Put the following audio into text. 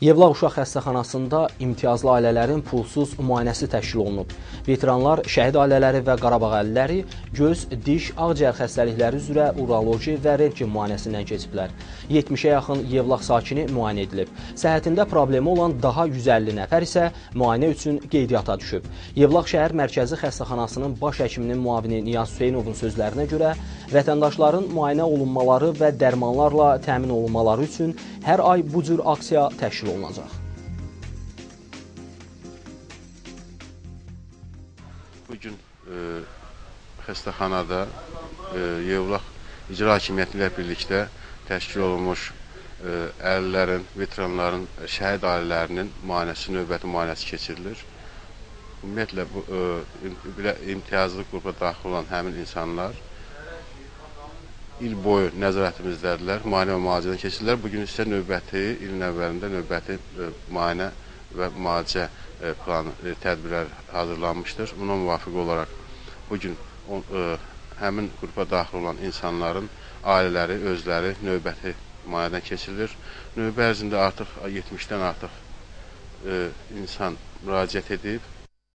Yevlax Uşaq Xəstəxanasında imtiyazlı ailələrin pulsuz müayinəsi təşkil olunub. Veteranlar, şəhid ailələri və Qarabağ əhaliləri göz, diş, ağciyər xəstəlikləri üzrə uroloji və rentgen müayinəsindən keçiblər. 70-ə yaxın Yevlax sakini müayinə edilib. Səhhətində problemi olan daha 150 nəfər isə müayinə üçün qeydiyyata düşüb. Yevlax şəhər Mərkəzi Xəstəxanasının baş həkiminin müavini Niyaz Hüseynovun sözlərinə görə, vətəndaşların müayinə olunmaları və dərmanlarla təmin olunmaları üçün hər ay bu cür aksiya təşkil olunacaq. Bugün xəstəxanada Yevlax İcra Hakimiyyəti ilə birlikdə təşkil olunmuş əhalilərin, veteranların, şəhid ailələrinin növbəti müayinəsi keçirilir. Ümumiyyətlə, imtiyazlı qrupa daxil olan həmin insanlar il boyu nəzarətimizdədirlər, müayinə və müalicədən keçirlər. Bugün isə ilin əvvəlində növbəti müayinə və müalicə planı, tədbirlər hazırlanmışdır. Buna müvafiq olaraq bugün həmin qrupa daxil olan insanların ailələri, özləri növbəti müayinədən keçirilir. Növbə ərzində artıq 70-dən artıq insan müraciət edib.